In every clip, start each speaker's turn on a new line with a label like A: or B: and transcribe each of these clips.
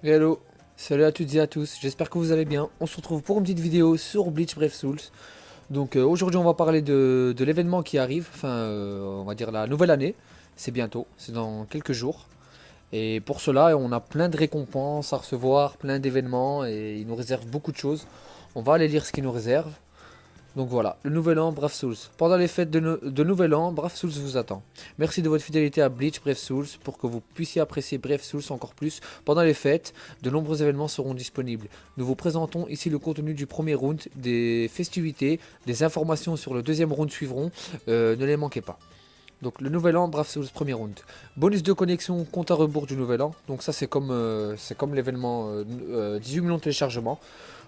A: Hello, salut à toutes et à tous, j'espère que vous allez bien. On se retrouve pour une petite vidéo sur Bleach Brave Souls. Donc aujourd'hui on va parler de l'événement qui arrive, enfin on va dire la nouvelle année. C'est bientôt, c'est dans quelques jours. Et pour cela on a plein de récompenses à recevoir, plein d'événements et il nous réserve beaucoup de choses. On va aller lire ce qu'il nous réserve. Donc voilà, le nouvel an, Brave Souls. Pendant les fêtes de nouvel an, Brave Souls vous attend. Merci de votre fidélité à Bleach Brave Souls pour que vous puissiez apprécier Brave Souls encore plus. Pendant les fêtes, de nombreux événements seront disponibles. Nous vous présentons ici le contenu du premier round, des festivités, des informations sur le deuxième round suivront. Ne les manquez pas. Donc le nouvel an, Brave Souls premier round. Bonus de connexion, compte à rebours du nouvel an. Donc ça c'est comme l'événement 18 millions de téléchargements.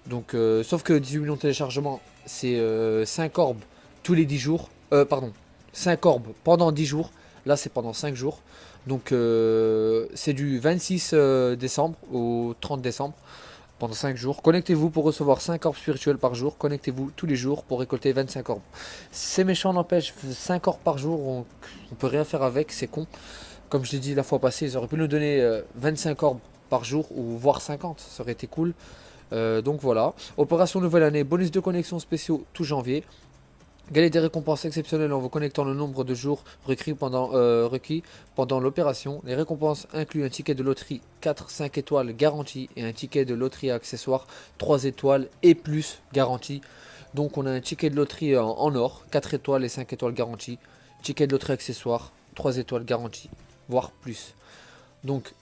A: Donc sauf que 18 millions de téléchargements, c'est 5 orbes tous les 10 jours. Pardon, 5 orbes pendant 10 jours. Là c'est pendant 5 jours. Donc c'est du 26 décembre au 30 décembre pendant 5 jours. Connectez-vous pour recevoir 5 orbes spirituels par jour. Connectez-vous tous les jours pour récolter 25 orbes. C'est méchant, n'empêche, 5 orbes par jour, on peut rien faire avec, c'est con. Comme je l'ai dit la fois passée, ils auraient pu nous donner 25 orbes par jour ou voire 50, ça aurait été cool. Donc voilà. Opération nouvelle année, bonus de connexion spéciaux tout janvier. Gagner des récompenses exceptionnelles en vous connectant le nombre de jours requis pendant l'opération. Les récompenses incluent un ticket de loterie 4-5 étoiles garanti et un ticket de loterie accessoire 3 étoiles et plus garanti. Donc on a un ticket de loterie en or, 4 étoiles et 5 étoiles garanti. Ticket de loterie accessoire, 3 étoiles garanti, voire plus. Donc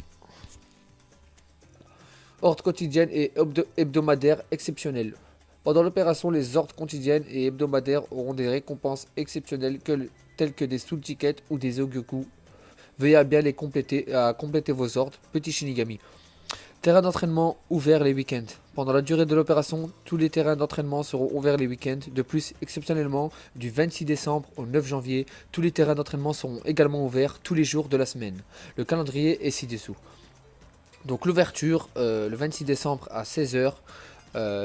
A: ordre quotidienne et hebdomadaire exceptionnelles. Pendant l'opération, les ordres quotidiennes et hebdomadaires auront des récompenses exceptionnelles telles que des soul tickets ou des ogyoku. Veuillez à bien compléter vos ordres, petit Shinigami. Terrain d'entraînement ouvert les week-ends. Pendant la durée de l'opération, tous les terrains d'entraînement seront ouverts les week-ends. De plus, exceptionnellement, du 26 décembre au 9 janvier, tous les terrains d'entraînement seront également ouverts tous les jours de la semaine. Le calendrier est ci-dessous. Donc l'ouverture le 26 décembre à 16 heures.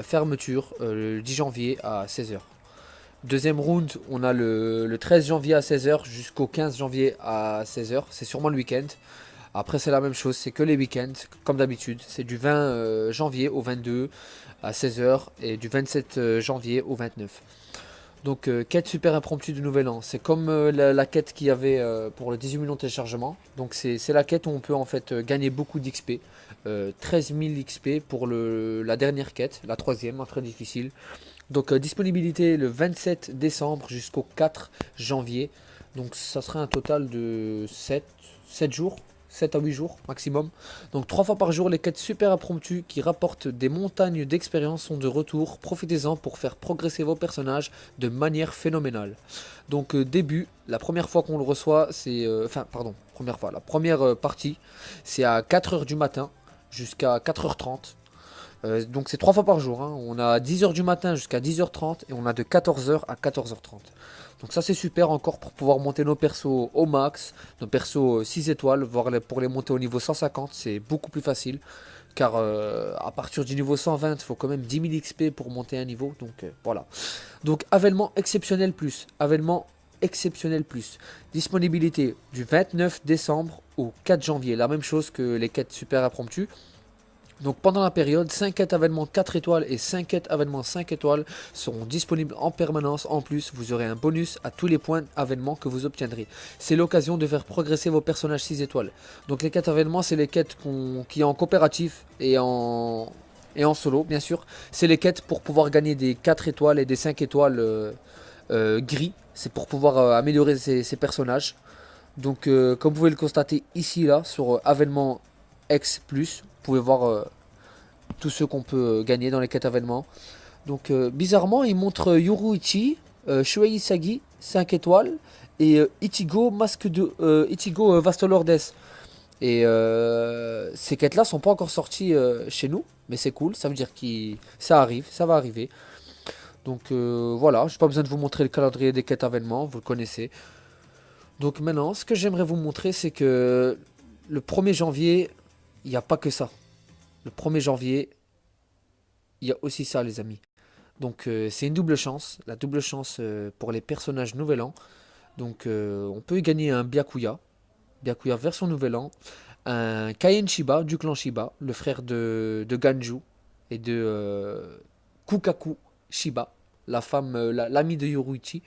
A: Fermeture le 10 janvier à 16 heures. Deuxième round, on a le 13 janvier à 16 heures jusqu'au 15 janvier à 16 heures. C'est sûrement le week-end. Après c'est la même chose, c'est que les week-ends, comme d'habitude. C'est du 20 janvier au 22 à 16 heures et du 27 janvier au 29. Donc quête super impromptue du nouvel an. C'est comme la quête qu'il y avait pour le 18 millions de téléchargements. Donc c'est la quête où on peut en fait gagner beaucoup d'XP. 13 000 XP pour la dernière quête, la troisième, très difficile. Donc disponibilité le 27 décembre jusqu'au 4 janvier. Donc ça serait un total de 7 jours. 7 à 8 jours maximum. Donc 3 fois par jour, les quêtes super impromptues qui rapportent des montagnes d'expérience sont de retour. Profitez-en pour faire progresser vos personnages de manière phénoménale. Donc début, la première fois qu'on le reçoit, c'est... Enfin, pardon, première fois. La première partie, c'est à 4 heures du matin jusqu'à 4h30. Donc c'est 3 fois par jour, hein. On a 10 heures du matin jusqu'à 10h30 et on a de 14 heures à 14h30. Donc ça c'est super encore pour pouvoir monter nos persos au max, nos persos 6 étoiles, voire pour les monter au niveau 150, c'est beaucoup plus facile. Car à partir du niveau 120, il faut quand même 10 000 XP pour monter un niveau. Donc voilà. Donc avènement exceptionnel plus. Avènement exceptionnel plus. Disponibilité du 29 décembre au 4 janvier. La même chose que les quêtes super impromptues. Donc pendant la période, 5 quêtes avènements 4 étoiles et 5 quêtes avènements 5 étoiles seront disponibles en permanence. En plus, vous aurez un bonus à tous les points avènements que vous obtiendrez. C'est l'occasion de faire progresser vos personnages 6 étoiles. Donc les quêtes avènements, c'est les quêtes qui en coopératif et en solo, bien sûr. C'est les quêtes pour pouvoir gagner des 4 étoiles et des 5 étoiles gris. C'est pour pouvoir améliorer ses personnages. Donc comme vous pouvez le constater ici, là, sur avènement X+, vous pouvez voir tous ceux qu'on peut gagner dans les quêtes avènements. Donc bizarrement, il montre Yoruichi, Shuei Sagi, 5 étoiles, et Ichigo, masque de Ichigo Vastolordes. Et ces quêtes-là sont pas encore sorties chez nous, mais c'est cool, ça veut dire que ça arrive, ça va arriver. Donc voilà, j'ai pas besoin de vous montrer le calendrier des quêtes avènements, vous le connaissez. Donc maintenant, ce que j'aimerais vous montrer, c'est que le 1er janvier, il n'y a pas que ça. Le 1er janvier, il y a aussi ça, les amis. Donc c'est une double chance, la double chance pour les personnages Nouvel An. Donc on peut y gagner un Byakuya, Byakuya version Nouvel An, un Kaien Shiba du clan Shiba, le frère de Ganju et de Kukaku Shiba, la femme, l'amie de Yoruichi,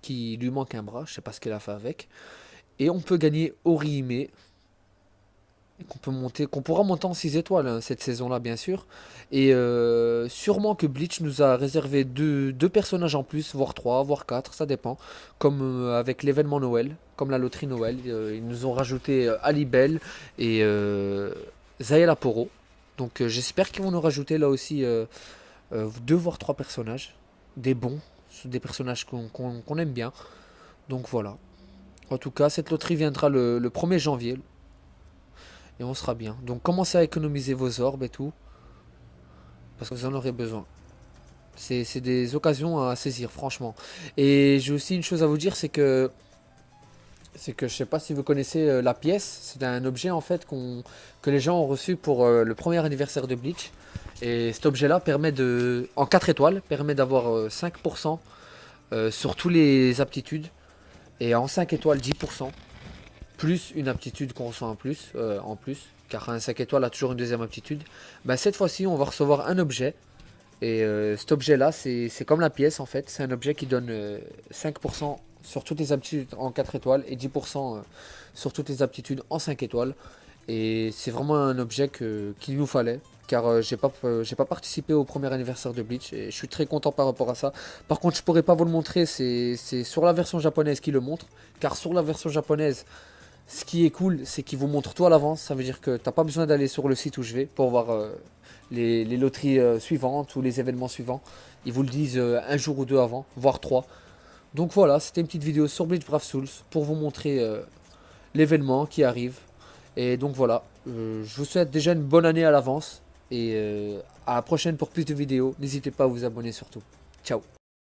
A: qui lui manque un bras, je sais pas ce qu'elle a fait avec. Et on peut gagner Orihime, qu'on pourra monter en 6 étoiles hein, cette saison-là, bien sûr. Et sûrement que Bleach nous a réservé deux personnages en plus, voire 3 voire 4 ça dépend. Comme avec l'événement Noël, comme la loterie Noël. Ils nous ont rajouté Alibel et Zael Aporo. Donc j'espère qu'ils vont nous rajouter là aussi 2 voire 3 personnages. Des bons, des personnages qu'on aime bien. Donc voilà. En tout cas, cette loterie viendra le 1er janvier. Et on sera bien. Donc commencez à économiser vos orbes et tout. Parce que vous en aurez besoin. C'est des occasions à saisir, franchement. Et j'ai aussi une chose à vous dire, c'est que... je sais pas si vous connaissez la pièce. C'est un objet en fait que les gens ont reçu pour le premier anniversaire de Bleach. Et cet objet-là permet de... En 4 étoiles, permet d'avoir 5% sur toutes les aptitudes. Et en 5 étoiles, 10%. Plus une aptitude qu'on reçoit en plus, car un 5 étoiles a toujours une deuxième aptitude. Bah, cette fois-ci, on va recevoir un objet. Et cet objet-là, c'est comme la pièce en fait. C'est un objet qui donne 5% sur toutes les aptitudes en 4 étoiles et 10% sur toutes les aptitudes en 5 étoiles. Et c'est vraiment un objet qu'il nous fallait. Car j'ai pas participé au premier anniversaire de Bleach et je suis très content par rapport à ça. Par contre, je pourrais pas vous le montrer, c'est sur la version japonaise qui le montre. Car sur la version japonaise, ce qui est cool, c'est qu'il vous montre tout à l'avance. Ça veut dire que t'as pas besoin d'aller sur le site où je vais pour voir les loteries suivantes ou les événements suivants. Ils vous le disent un jour ou deux avant, voire trois. Donc voilà, c'était une petite vidéo sur Bleach Brave Souls pour vous montrer l'événement qui arrive. Et donc voilà, je vous souhaite déjà une bonne année à l'avance. Et à la prochaine pour plus de vidéos. N'hésitez pas à vous abonner surtout. Ciao.